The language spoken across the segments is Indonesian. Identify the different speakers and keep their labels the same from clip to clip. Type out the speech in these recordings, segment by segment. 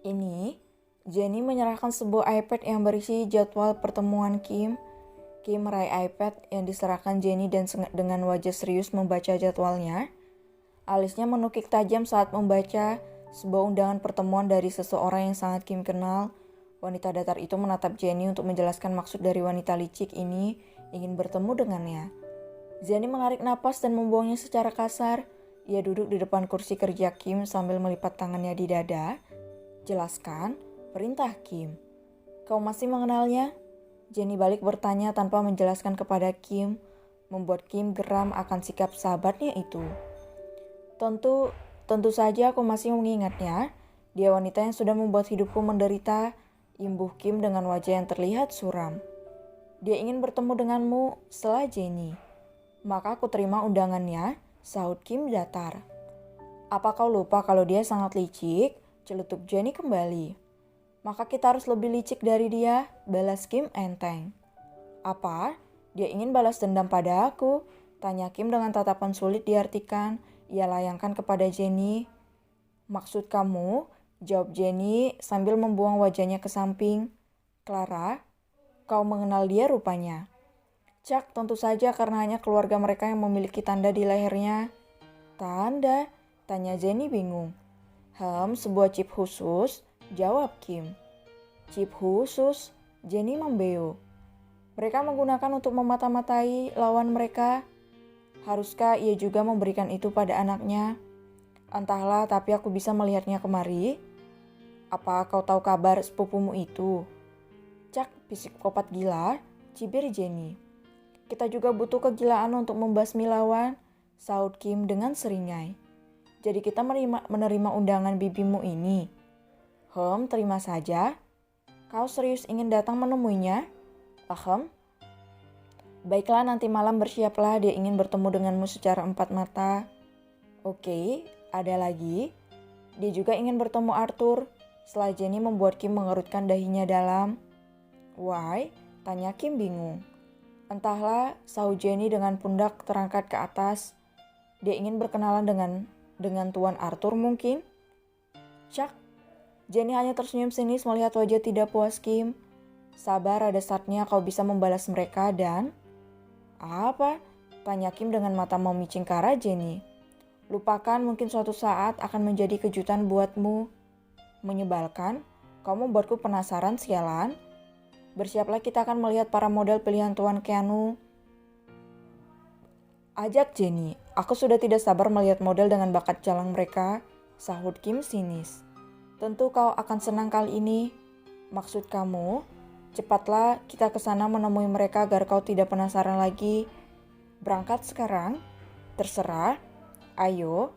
Speaker 1: Ini, Jenny menyerahkan sebuah iPad yang berisi jadwal pertemuan Kim. Kim meraih iPad yang diserahkan Jenny dan dengan wajah serius membaca jadwalnya. Alisnya menukik tajam saat membaca sebuah undangan pertemuan dari seseorang yang sangat Kim kenal. Wanita datar itu menatap Jenny untuk menjelaskan maksud dari wanita licik ini ingin bertemu dengannya. Jenny menarik napas dan membuangnya secara kasar. Ia duduk di depan kursi kerja Kim sambil melipat tangannya di dada. Jelaskan, perintah Kim. Kau masih mengenalnya? Jenny balik bertanya tanpa menjelaskan kepada Kim, membuat Kim geram akan sikap sahabatnya itu. Tentu saja aku masih mengingatnya. Dia wanita yang sudah membuat hidupku menderita, imbuh Kim dengan wajah yang terlihat suram. Dia ingin bertemu denganmu setelah Jenny. Maka aku terima undangannya, sahut Kim datar. Apa kau lupa kalau dia sangat licik? Celetuk Jenny kembali. Maka kita harus lebih licik dari dia, balas Kim enteng. Apa? Dia ingin balas dendam pada aku? Tanya Kim dengan tatapan sulit diartikan. Ia layangkan kepada Jenny. Maksud kamu? Jawab Jenny sambil membuang wajahnya ke samping. Clara, kau mengenal dia rupanya. Cak, tentu saja karena hanya keluarga mereka yang memiliki tanda di lehernya. Tanda? Tanya Jenny bingung. Sebuah chip khusus, jawab Kim. Chip khusus, Jenny membeo. Mereka menggunakan untuk memata-matai lawan mereka. Haruskah ia juga memberikan itu pada anaknya? Entahlah, tapi aku bisa melihatnya kemari. Apa kau tahu kabar sepupumu itu? Cak, psikopat gila, cibir Jenny. Kita juga butuh kegilaan untuk membasmi lawan, sahut Kim dengan seringai. Jadi kita menerima undangan bibimu ini. Terima saja. Kau serius ingin datang menemuinya? Baiklah, nanti malam bersiaplah, dia ingin bertemu denganmu secara empat mata. Oke, ada lagi. Dia juga ingin bertemu Arthur. Setelah Jenny membuat Kim mengerutkan dahinya dalam. Why? Tanya Kim bingung. Entahlah, sahut Jenny dengan pundak terangkat ke atas. Dia ingin berkenalan dengan Tuan Arthur mungkin? Cak, Jenny hanya tersenyum sinis melihat wajah tidak puas Kim. Sabar, ada saatnya kau bisa membalas mereka dan... Apa? Tanya Kim dengan mata memicing ke arah Jenny. Lupakan, mungkin suatu saat akan menjadi kejutan buatmu. Menyebalkan, kau membuatku penasaran sialan. Bersiaplah, kita akan melihat para model pilihan Tuan Keanu. Ajak Jenny, aku sudah tidak sabar melihat model dengan bakat jalang mereka, sahut Kim sinis. Tentu kau akan senang kali ini. Maksud kamu, cepatlah kita ke sana menemui mereka agar kau tidak penasaran lagi. Berangkat sekarang? Terserah. Ayo.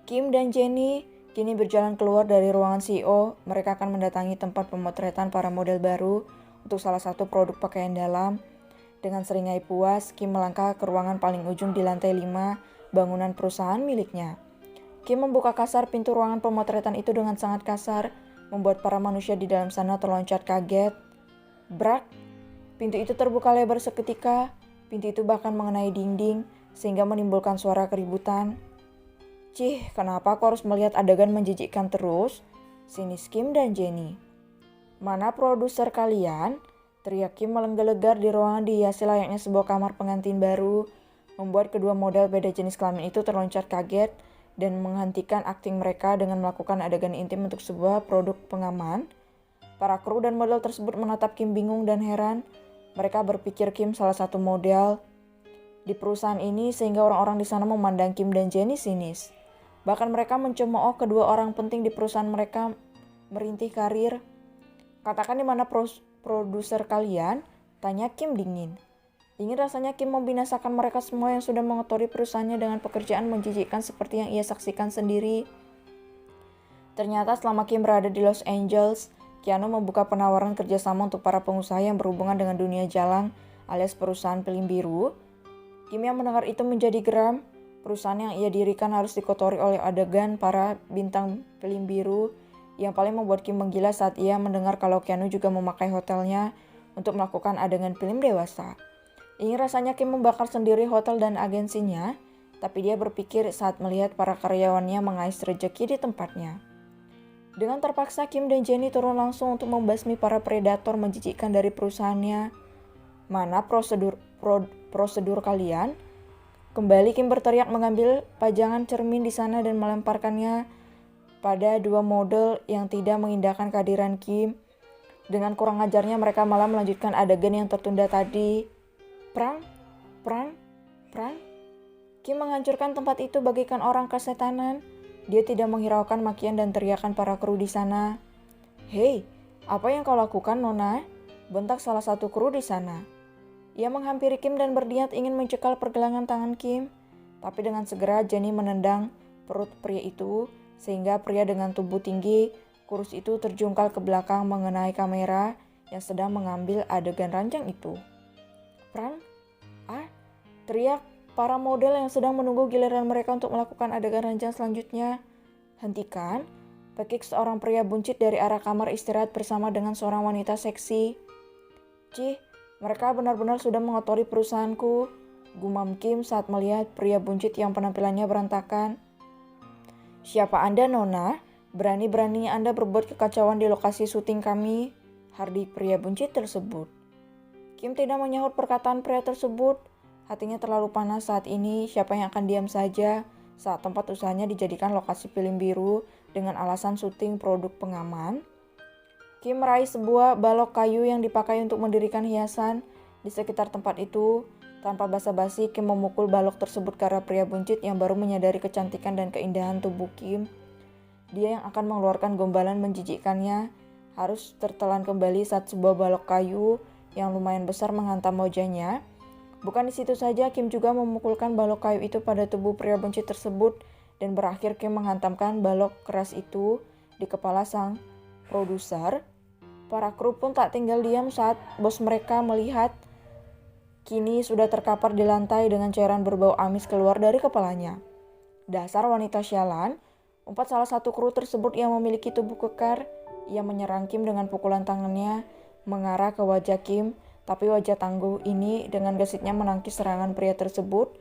Speaker 1: Kim dan Jenny kini berjalan keluar dari ruangan CEO. Mereka akan mendatangi tempat pemotretan para model baru untuk salah satu produk pakaian dalam. Dengan seringai puas, Kim melangkah ke ruangan paling ujung di lantai 5 bangunan perusahaan miliknya. Kim membuka kasar pintu ruangan pemotretan itu dengan sangat kasar, membuat para manusia di dalam sana terloncat kaget. Brak! Pintu itu terbuka lebar seketika. Pintu itu bahkan mengenai dinding, sehingga menimbulkan suara keributan. Cih, kenapa aku harus melihat adegan menjijikkan terus? Sinis Kim dan Jenny. Mana produser kalian? Teriak Kim melenggelegar di ruangan dihiasi layaknya sebuah kamar pengantin baru, membuat kedua model beda jenis kelamin itu terloncat kaget dan menghentikan akting mereka dengan melakukan adegan intim untuk sebuah produk pengaman. Para kru dan model tersebut menatap Kim bingung dan heran. Mereka berpikir Kim salah satu model di perusahaan ini sehingga orang-orang di sana memandang Kim dan Jenny sinis. Bahkan mereka mencemooh kedua orang penting di perusahaan mereka merintih karir. Katakan di mana produser kalian? Tanya Kim dingin. Dingin rasanya Kim membinasakan mereka semua yang sudah mengotori perusahaannya dengan pekerjaan menjijikkan seperti yang ia saksikan sendiri. Ternyata selama Kim berada di Los Angeles, Keanu membuka penawaran kerjasama untuk para pengusaha yang berhubungan dengan dunia jalang alias perusahaan film biru. Kim yang mendengar itu menjadi geram. Perusahaan yang ia dirikan harus dikotori oleh adegan para bintang film biru. Yang paling membuat Kim menggila saat ia mendengar kalau Keanu juga memakai hotelnya untuk melakukan adegan film dewasa. Ingin rasanya Kim membakar sendiri hotel dan agensinya, tapi dia berpikir saat melihat para karyawannya mengais rezeki di tempatnya. Dengan terpaksa Kim dan Jenny turun langsung untuk membasmi para predator menjijikkan dari perusahaannya. Mana prosedur kalian? Kembali Kim berteriak mengambil pajangan cermin di sana dan melemparkannya pada dua model yang tidak mengindahkan kehadiran Kim. Dengan kurang ajarnya mereka malah melanjutkan adegan yang tertunda tadi. Perang. Kim menghancurkan tempat itu bagaikan orang kesetanan. Dia tidak menghiraukan makian dan teriakan para kru di sana. "Hei, apa yang kau lakukan, Nona?" bentak salah satu kru di sana. Ia menghampiri Kim dan berniat ingin mencekal pergelangan tangan Kim. Tapi dengan segera Jenny menendang perut pria itu, sehingga pria dengan tubuh tinggi, kurus itu terjungkal ke belakang mengenai kamera yang sedang mengambil adegan ranjang itu. "Perang? Teriak para model yang sedang menunggu giliran mereka untuk melakukan adegan ranjang selanjutnya. "Hentikan!" pekik seorang pria buncit dari arah kamar istirahat bersama dengan seorang wanita seksi. "Cih, mereka benar-benar sudah mengotori perusahaanku," gumam Kim saat melihat pria buncit yang penampilannya berantakan. "Siapa Anda, Nona? Berani-beraninya Anda berbuat kekacauan di lokasi syuting kami," hardik pria buncit tersebut. Kim tidak menyahut perkataan pria tersebut. Hatinya terlalu panas saat ini. Siapa yang akan diam saja saat tempat usahanya dijadikan lokasi film biru dengan alasan syuting produk pengaman? Kim meraih sebuah balok kayu yang dipakai untuk mendirikan hiasan di sekitar tempat itu. Tanpa basa-basi, Kim memukul balok tersebut ke arah pria buncit yang baru menyadari kecantikan dan keindahan tubuh Kim. Dia yang akan mengeluarkan gombalan menjijikkannya harus tertelan kembali saat sebuah balok kayu yang lumayan besar menghantam wajahnya. Bukan di situ saja, Kim juga memukulkan balok kayu itu pada tubuh pria buncit tersebut dan berakhir Kim menghantamkan balok keras itu di kepala sang produser. Para kru pun tak tinggal diam saat bos mereka melihat kini sudah terkapar di lantai dengan cairan berbau amis keluar dari kepalanya. "Dasar wanita sialan," umpat salah satu kru tersebut yang memiliki tubuh kekar. Ia menyerang Kim dengan pukulan tangannya mengarah ke wajah Kim. Tapi wajah tangguh ini dengan gesitnya menangkis serangan pria tersebut.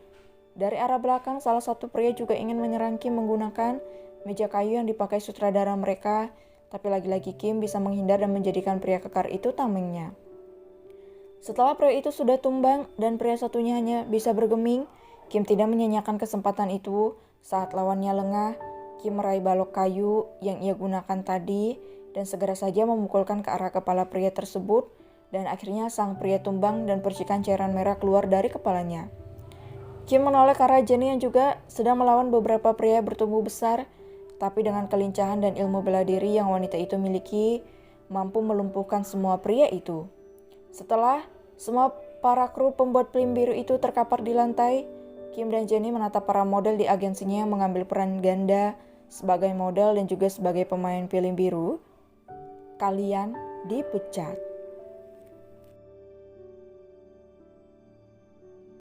Speaker 1: Dari arah belakang, salah satu pria juga ingin menyerang Kim menggunakan meja kayu yang dipakai sutradara mereka. Tapi lagi-lagi Kim bisa menghindar dan menjadikan pria kekar itu tamengnya. Setelah pria itu sudah tumbang dan pria satunya hanya bisa bergeming, Kim tidak menyanyiakan kesempatan itu. Saat lawannya lengah, Kim meraih balok kayu yang ia gunakan tadi dan segera saja memukulkan ke arah kepala pria tersebut. Dan akhirnya sang pria tumbang dan percikan cairan merah keluar dari kepalanya. Kim menoleh ke arah Jenny yang juga sedang melawan beberapa pria bertubuh besar, tapi dengan kelincahan dan ilmu bela diri yang wanita itu miliki, mampu melumpuhkan semua pria itu. Setelah semua para kru pembuat film biru itu terkapar di lantai, Kim dan Jenny menatap para model di agensinya yang mengambil peran ganda sebagai model dan juga sebagai pemain film biru. "Kalian dipecat."